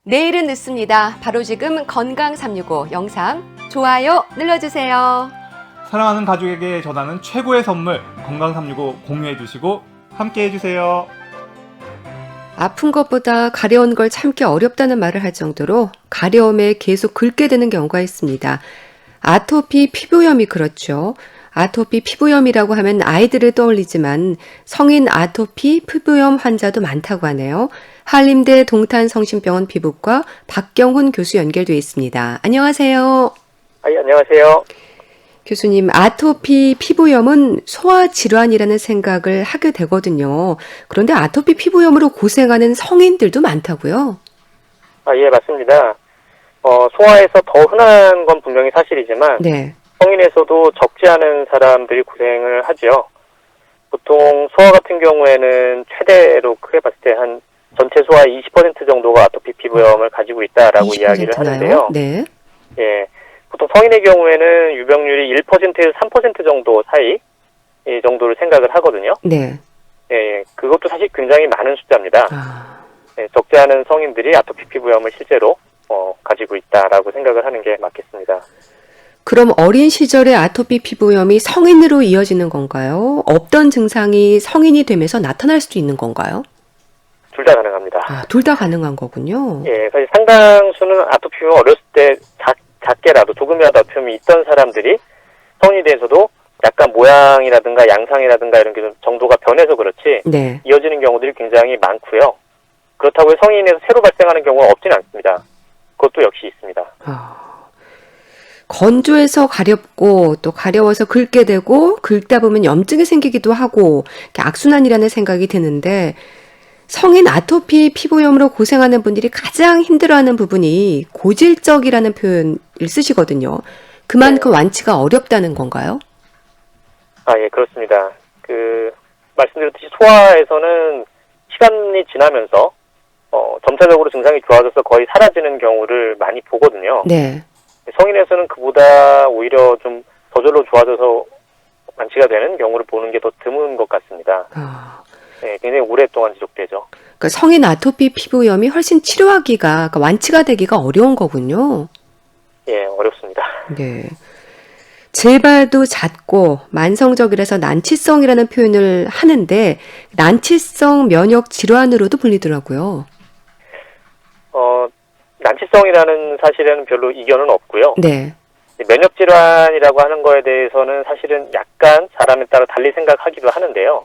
내일은 늦습니다. 바로 지금 건강 365 영상 좋아요 눌러주세요. 사랑하는 가족에게 전하는 최고의 선물 건강 365 공유해 주시고 함께 해주세요. 아픈 것보다 가려운 걸 참기 어렵다는 말을 할 정도로 가려움에 계속 긁게 되는 경우가 있습니다. 아토피 피부염이 그렇죠. 아토피 피부염이라고 하면 아이들을 떠올리지만 성인 아토피 피부염 환자도 많다고 하네요. 한림대 동탄성심병원 피부과 박경훈 교수 연결되어 있습니다. 안녕하세요. 안녕하세요. 교수님, 아토피 피부염은 소화질환이라는 생각을 하게 되거든요. 그런데 아토피 피부염으로 고생하는 성인들도 많다고요? 예, 맞습니다. 소아에서 더 흔한 건 분명히 사실이지만 네. 성인에서도 적지 않은 사람들이 고생을 하죠. 보통 소아 같은 경우에는 최대로 크게 봤을 때 한 전체 소아의 20% 정도가 아토피 피부염을 가지고 있다라고 20%나요? 이야기를 하는데요. 네. 예, 보통 성인의 경우에는 유병률이 1%에서 3% 정도 사이 이 정도를 생각을 하거든요. 네. 예, 그것도 사실 굉장히 많은 숫자입니다. 아, 예, 적지 않은 성인들이 아토피 피부염을 실제로 가지고 있다라고 생각을 하는 게 맞겠습니다. 그럼 어린 시절의 아토피 피부염이 성인으로 이어지는 건가요? 없던 증상이 성인이 되면서 나타날 수도 있는 건가요? 둘 다 가능합니다. 아, 둘 다 가능한 거군요. 예, 사실 상당수는 아토피 피부염 어렸을 때 작게라도 조금이라도 아픔이 있던 사람들이 성인이 돼서도 약간 모양이라든가 양상이라든가 이런 게 좀 정도가 변해서 그렇지 네. 이어지는 경우들이 굉장히 많고요. 그렇다고 해서 성인에서 새로 발생하는 경우가 없지는 않습니다. 그것도 역시 있습니다. 건조해서 가렵고 또 가려워서 긁게 되고 긁다 보면 염증이 생기기도 하고 이렇게 악순환이라는 생각이 드는데 성인 아토피 피부염으로 고생하는 분들이 가장 힘들어하는 부분이 고질적이라는 표현을 쓰시거든요. 그만큼 완치가 어렵다는 건가요? 예, 그렇습니다. 말씀드렸듯이 소아에서는 시간이 지나면서 점차적으로 증상이 좋아져서 거의 사라지는 경우를 많이 보거든요. 네. 성인에서는 그보다 오히려 좀 저절로 좋아져서 완치가 되는 경우를 보는 게 더 드문 것 같습니다. 네, 굉장히 오랫동안 지속되죠. 그러니까 성인 아토피 피부염이 훨씬 치료하기가, 그러니까 완치가 되기가 어려운 거군요. 예, 어렵습니다. 네. 재발도 잦고 만성적이라서 난치성이라는 표현을 하는데 난치성 면역 질환으로도 불리더라고요. 난치성이라는 사실에는 별로 이견은 없고요. 네. 면역 질환이라고 하는 거에 대해서는 사실은 약간 사람에 따라 달리 생각하기도 하는데요.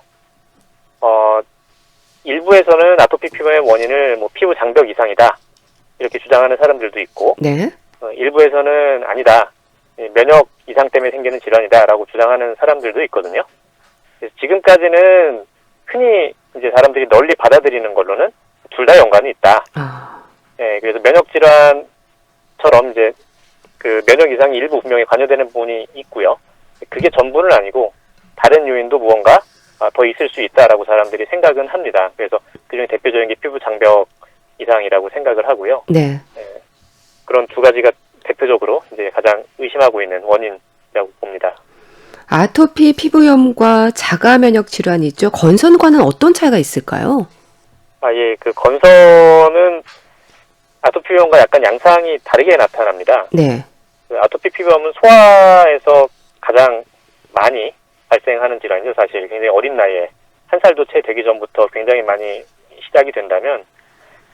일부에서는 아토피 피부의 원인을 피부 장벽 이상이다 이렇게 주장하는 사람들도 있고, 네. 일부에서는 아니다, 면역 이상 때문에 생기는 질환이다라고 주장하는 사람들도 있거든요. 그래서 지금까지는 흔히 이제 사람들이 널리 받아들이는 걸로는 둘 다 연관이 있다. 예, 그래서 면역 질환처럼 이제 면역 이상이 일부 분명히 관여되는 부분이 있고요. 그게 전부는 아니고 다른 요인도 무언가 더 있을 수 있다라고 사람들이 생각은 합니다. 그래서 그중에 대표적인 게 피부 장벽 이상이라고 생각을 하고요. 네. 예, 그런 두 가지가 대표적으로 이제 가장 의심하고 있는 원인이라고 봅니다. 아토피 피부염과 자가 면역 질환이 있죠. 건선과는 어떤 차이가 있을까요? 예, 건선은 아토피 피부염과 약간 양상이 다르게 나타납니다. 네. 아토피 피부염은 소아에서 가장 많이 발생하는 질환이죠. 사실 굉장히 어린 나이에 1살도 채 되기 전부터 굉장히 많이 시작이 된다면,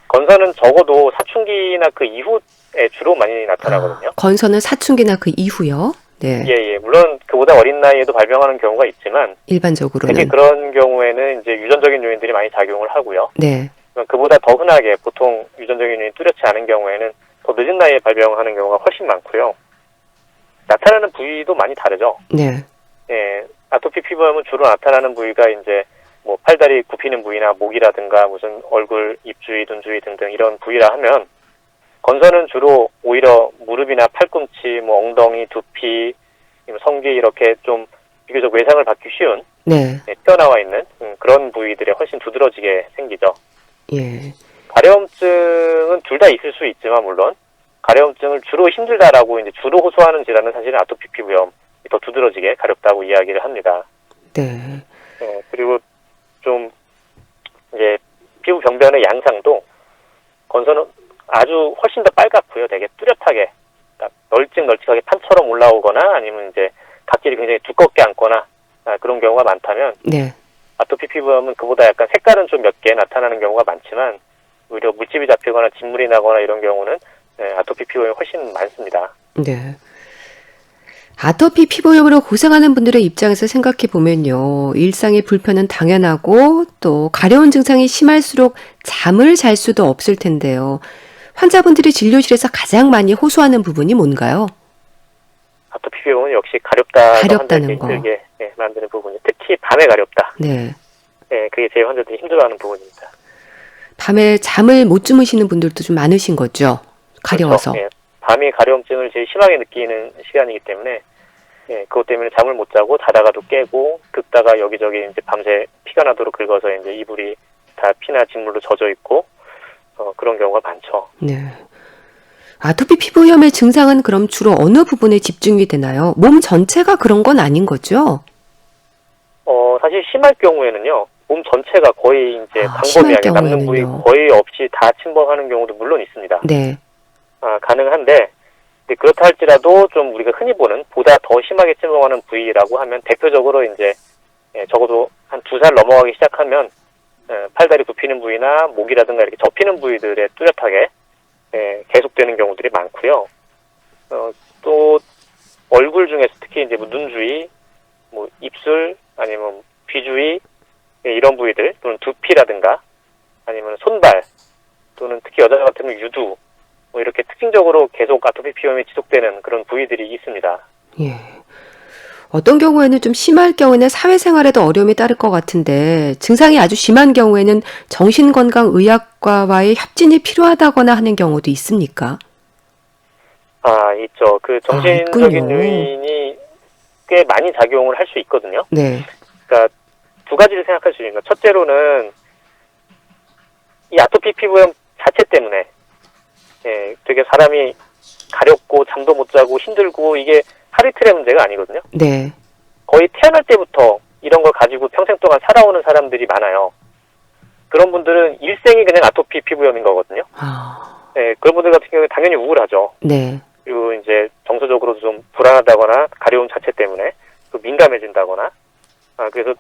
건선은 적어도 사춘기나 그 이후에 주로 많이 나타나거든요. 건선은 사춘기나 그 이후요? 네. 예. 물론 그보다 어린 나이에도 발병하는 경우가 있지만 일반적으로는. 특히 그런 경우에는 이제 유전적인 요인들이 많이 작용을 하고요. 네. 그보다 더 흔하게 보통 유전적인 요인이 뚜렷지 않은 경우에는 더 늦은 나이에 발병하는 경우가 훨씬 많고요. 나타나는 부위도 많이 다르죠. 네. 예, 아토피 피부염은 주로 나타나는 부위가 이제 팔다리 굽히는 부위나 목이라든가 무슨 얼굴, 입 주위, 눈 주위 등등 이런 부위라 하면, 건선은 주로 오히려 무릎이나 팔꿈치, 엉덩이, 두피, 성기 이렇게 좀 비교적 외상을 받기 쉬운 네. 튀어나와 있는 그런 부위들에 훨씬 두드러지게 생기죠. 예. 가려움증은 둘 다 있을 수 있지만, 물론 가려움증을 주로 힘들다라고 이제 주로 호소하는 질환은 사실은 아토피 피부염, 더 두드러지게 가렵다고 이야기를 합니다. 네. 그리고 좀 이제 피부 병변의 양상도 건선은 아주 훨씬 더 빨갛고요. 되게 뚜렷하게 널찍널찍하게 판처럼 올라오거나 아니면 이제 각질이 굉장히 두껍게 앉거나 그런 경우가 많다면 네. 아토피 피부염은 그보다 약간 색깔은 좀 몇 개 나타나는 경우가 많지만 오히려 물집이 잡히거나 진물이 나거나 이런 경우는 아토피 피부염이 훨씬 많습니다. 네. 아토피 피부염으로 고생하는 분들의 입장에서 생각해 보면요. 일상의 불편은 당연하고 또 가려운 증상이 심할수록 잠을 잘 수도 없을 텐데요. 환자분들이 진료실에서 가장 많이 호소하는 부분이 뭔가요? 아토피 피부염은 역시 가렵다가 가렵다는 환자들이 거. 힘들게 만드는 부분이 특히 밤에 가렵다. 네. 그게 제일 환자들이 힘들어하는 부분입니다. 밤에 잠을 못 주무시는 분들도 좀 많으신 거죠? 가려워서. 그렇죠. 밤이 가려움증을 제일 심하게 느끼는 시간이기 때문에 그것 때문에 잠을 못 자고 자다가도 깨고 긁다가 여기저기 이제 밤새 피가 나도록 긁어서 이제 이불이 다 피나 진물로 젖어 있고 그런 경우가 많죠. 네. 아토피 피부염의 증상은 그럼 주로 어느 부분에 집중이 되나요? 몸 전체가 그런 건 아닌 거죠? 사실 심할 경우에는요, 몸 전체가 거의 이제 심할 광범위하게 남는 부위 경우에는요. 거의 없이 다 침범하는 경우도 물론 있습니다. 네. 가능한데 그렇다 할지라도 좀 우리가 흔히 보는 보다 더 심하게 침범하는 부위라고 하면 대표적으로 이제 적어도 한 2살 넘어가기 시작하면 팔다리 굽히는 부위나 목이라든가 이렇게 접히는 부위들에 뚜렷하게 계속되는 경우들이 많고요. 또 얼굴 중에서 특히 이제 뭐 눈 주위, 뭐 입술 아니면 귀 주위 이런 부위들 또는 두피라든가 아니면 손발 또는 특히 여자 같으면 유두 뭐 이렇게 특징적으로 계속 아토피 피부염이 지속되는 그런 부위들이 있습니다. 예. 어떤 경우에는 좀 심할 경우에는 사회생활에도 어려움이 따를 것 같은데 증상이 아주 심한 경우에는 정신건강의학과와의 협진이 필요하다거나 하는 경우도 있습니까? 있죠. 그 정신적인 있군요. 요인이 꽤 많이 작용을 할 수 있거든요. 네. 그러니까 두 가지를 생각할 수 있는 거. 첫째로는 이 아토피 피부염 자체 때문에 되게 사람이 가렵고 잠도 못 자고 힘들고 이게 하루 이틀의 문제가 아니거든요. 네. 거의 태어날 때부터 이런 걸 가지고 평생 동안 살아오는 사람들이 많아요. 그런 분들은 일생이 그냥 아토피 피부염인 거거든요. 그런 분들 같은 경우에 당연히 우울하죠. 네. 그리고 이제 정서적으로도 좀 불안하다거나 가려움 자체 때문에 또 민감해진다거나 그래서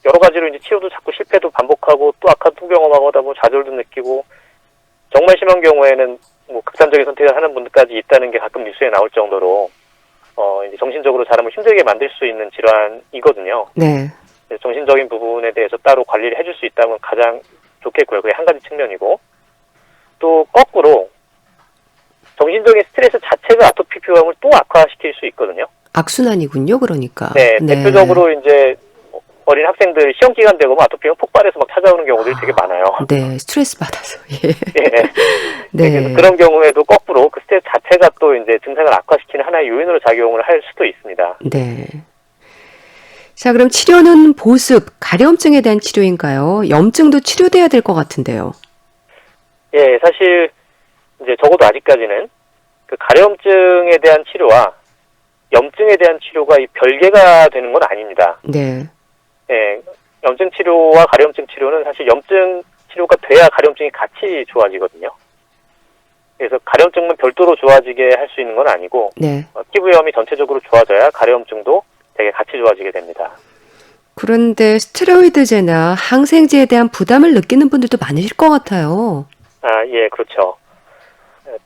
여러 가지로 이제 치료도 자꾸 실패도 반복하고 또 악한 또 경험하다 보면 좌절도 느끼고 정말 심한 경우에는 뭐 극단적인 선택을 하는 분들까지 있다는 게 가끔 뉴스에 나올 정도로 이제 정신적으로 사람을 힘들게 만들 수 있는 질환이거든요. 네. 그래서 정신적인 부분에 대해서 따로 관리를 해줄 수 있다면 가장 좋겠고요. 그게 한 가지 측면이고 또 거꾸로 정신적인 스트레스 자체가 아토피 피부염을 또 악화시킬 수 있거든요. 악순환이군요, 그러니까. 네, 대표적으로 이제 어린 학생들 시험 기간 되고 아토피가 폭발해서 막 찾아오는 경우들이 되게 많아요. 네, 스트레스 받아서. 예. 네. 네. 그래서 그런 경우에도 거꾸로 그 스트레스 자체가 또 이제 증상을 악화시키는 하나의 요인으로 작용을 할 수도 있습니다. 네. 자, 그럼 치료는 보습, 가려움증에 대한 치료인가요? 염증도 치료돼야 될 것 같은데요. 예, 사실 이제 적어도 아직까지는 그 가려움증에 대한 치료와 염증에 대한 치료가 이 별개가 되는 건 아닙니다. 네. 예, 염증 치료와 가려움증 치료는 사실 염증 치료가 돼야 가려움증이 같이 좋아지거든요. 그래서 가려움증만 별도로 좋아지게 할 수 있는 건 아니고 네. 피부염이 전체적으로 좋아져야 가려움증도 되게 같이 좋아지게 됩니다. 그런데 스테로이드제나 항생제에 대한 부담을 느끼는 분들도 많으실 것 같아요. 예, 그렇죠.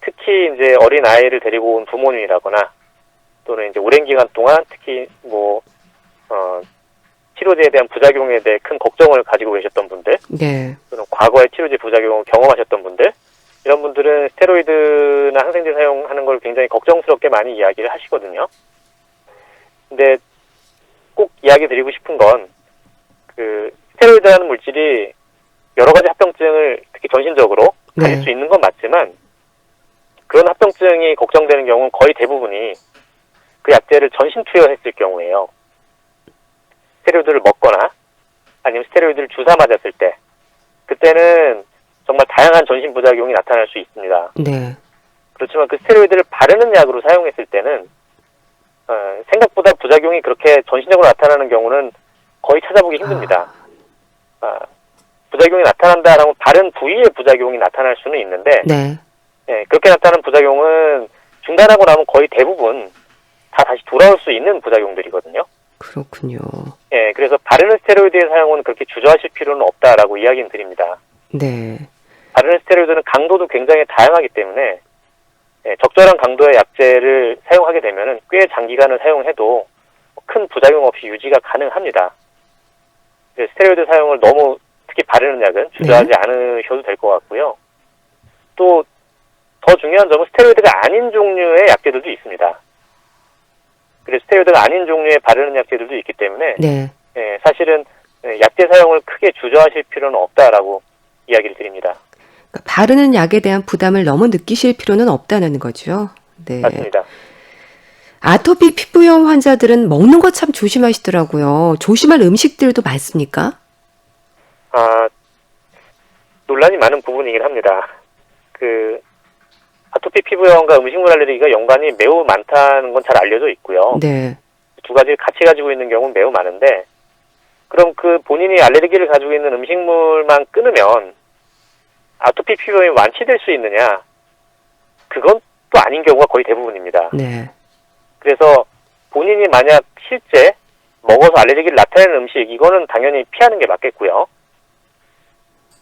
특히 이제 어린 아이를 데리고 온 부모님이라거나 또는 이제 오랜 기간 동안 특히 치료제에 대한 부작용에 대해 큰 걱정을 가지고 계셨던 분들, 네. 또는 과거에 치료제 부작용을 경험하셨던 분들, 이런 분들은 스테로이드나 항생제 사용하는 걸 굉장히 걱정스럽게 많이 이야기를 하시거든요. 근데 꼭 이야기 드리고 싶은 건, 스테로이드라는 물질이 여러 가지 합병증을 특히 전신적으로 가질 수 있는 건 맞지만, 그런 합병증이 걱정되는 경우는 거의 대부분이 그 약제를 전신 투여했을 경우에요. 스테로이드를 먹거나 아니면 스테로이드를 주사 맞았을 때 그때는 정말 다양한 전신 부작용이 나타날 수 있습니다. 네. 그렇지만 그 스테로이드를 바르는 약으로 사용했을 때는 생각보다 부작용이 그렇게 전신적으로 나타나는 경우는 거의 찾아보기 힘듭니다. 부작용이 나타난다라고 바른 부위에 부작용이 나타날 수는 있는데 네. 예, 그렇게 나타나는 부작용은 중단하고 나면 거의 대부분 다 다시 돌아올 수 있는 부작용들이거든요. 그렇군요. 예, 그래서 바르는 스테로이드의 사용은 그렇게 주저하실 필요는 없다라고 이야기는 드립니다. 네. 바르는 스테로이드는 강도도 굉장히 다양하기 때문에 예, 적절한 강도의 약제를 사용하게 되면은 꽤 장기간을 사용해도 큰 부작용 없이 유지가 가능합니다. 스테로이드 사용을 너무 특히 바르는 약은 주저하지 않으셔도 될 것 같고요. 또 더 중요한 점은 스테로이드가 아닌 종류의 약제들도 있습니다. 그래서 스테로이드가 아닌 종류의 바르는 약제들도 있기 때문에 네. 예, 사실은 약제 사용을 크게 주저하실 필요는 없다라고 이야기를 드립니다. 그러니까 바르는 약에 대한 부담을 너무 느끼실 필요는 없다는 거죠. 네. 맞습니다. 아토피 피부염 환자들은 먹는 거 참 조심하시더라고요. 조심할 음식들도 많습니까? 논란이 많은 부분이긴 합니다. 아토피 피부염과 음식물 알레르기가 연관이 매우 많다는 건 잘 알려져 있고요. 네. 두 가지를 같이 가지고 있는 경우는 매우 많은데, 그럼 본인이 알레르기를 가지고 있는 음식물만 끊으면 아토피 피부염이 완치될 수 있느냐? 그건 또 아닌 경우가 거의 대부분입니다. 네. 그래서 본인이 만약 실제 먹어서 알레르기를 나타내는 음식, 이거는 당연히 피하는 게 맞겠고요.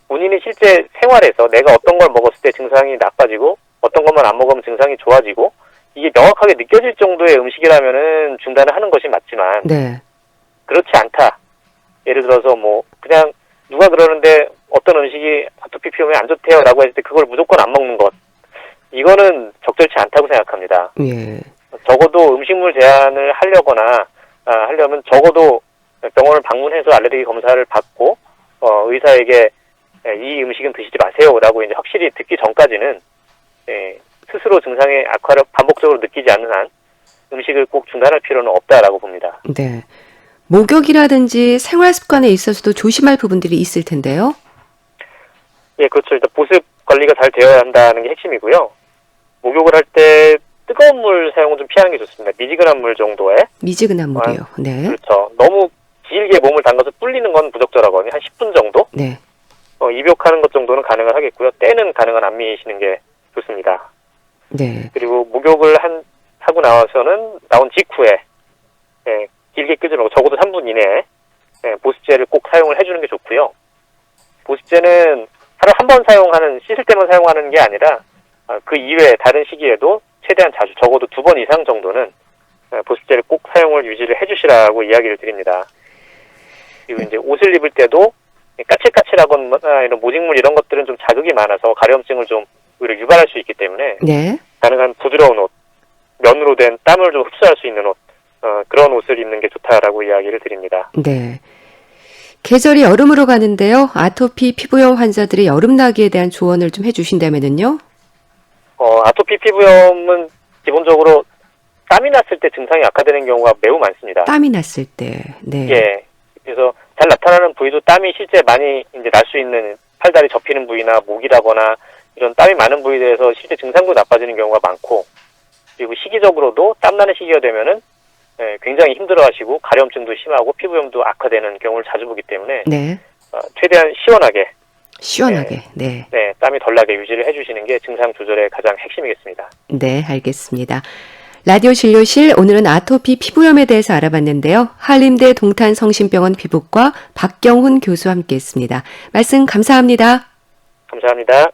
본인이 실제 생활에서 내가 어떤 걸 먹었을 때 증상이 나빠지고 어떤 것만 안 먹으면 증상이 좋아지고 이게 명확하게 느껴질 정도의 음식이라면은 중단을 하는 것이 맞지만 네. 그렇지 않다. 예를 들어서 그냥 누가 그러는데 어떤 음식이 아토피 피부염에 안 좋대요라고 했을 때 그걸 무조건 안 먹는 것, 이거는 적절치 않다고 생각합니다. 예. 적어도 음식물 제한을 하려면 적어도 병원을 방문해서 알레르기 검사를 받고 의사에게 이 음식은 드시지 마세요라고 이제 확실히 듣기 전까지는 스스로 증상의 악화를 반복적으로 느끼지 않는 한 음식을 꼭 중단할 필요는 없다라고 봅니다. 네. 목욕이라든지 생활 습관에 있어서도 조심할 부분들이 있을 텐데요. 예, 그렇죠. 일단 보습 관리가 잘 되어야 한다는 게 핵심이고요. 목욕을 할 때 뜨거운 물 사용은 좀 피하는 게 좋습니다. 미지근한 물 정도에. 미지근한 물이요. 네. 그렇죠. 너무 길게 몸을 담가서 불리는 건 부적절하거든요. 한 10분 정도? 네. 입욕하는 것 정도는 가능은 하겠고요. 때는 가능한 안 미시는 게 좋습니다. 네. 그리고 목욕을 하고 나와서는 나온 직후에 길게 끄지 말고 적어도 3분 이내에 보습제를 꼭 사용을 해주는 게 좋고요. 보습제는 하루에 한 번 사용하는, 씻을 때만 사용하는 게 아니라 그 이외에 다른 시기에도 최대한 자주 적어도 2번 이상 정도는 보습제를 꼭 사용을 유지를 해주시라고 이야기를 드립니다. 그리고 이제 옷을 입을 때도 까칠까칠하거나 이런 모직물 이런 것들은 좀 자극이 많아서 가려움증을 좀 오히려 유발할 수 있기 때문에 네. 가능한 부드러운 옷, 면으로 된 땀을 좀 흡수할 수 있는 옷, 그런 옷을 입는 게 좋다라고 이야기를 드립니다. 네. 계절이 여름으로 가는데요. 아토피 피부염 환자들의 여름나기에 대한 조언을 좀 해주신다면요. 아토피 피부염은 기본적으로 땀이 났을 때 증상이 악화되는 경우가 매우 많습니다. 땀이 났을 때. 네. 예. 그래서 잘 나타나는 부위도 땀이 실제 많이 이제 날 수 있는 팔다리 접히는 부위나 목이라거나 이런 땀이 많은 부위에서 실제 증상도 나빠지는 경우가 많고, 그리고 시기적으로도 땀나는 시기가 되면은 굉장히 힘들어하시고 가려움증도 심하고 피부염도 악화되는 경우를 자주 보기 때문에 네. 최대한 시원하게. 네. 땀이 덜 나게 유지를 해주시는 게 증상 조절의 가장 핵심이겠습니다. 네, 알겠습니다. 라디오 진료실 오늘은 아토피 피부염에 대해서 알아봤는데요. 한림대 동탄성심병원 피부과 박경훈 교수와 함께했습니다. 말씀 감사합니다. 감사합니다.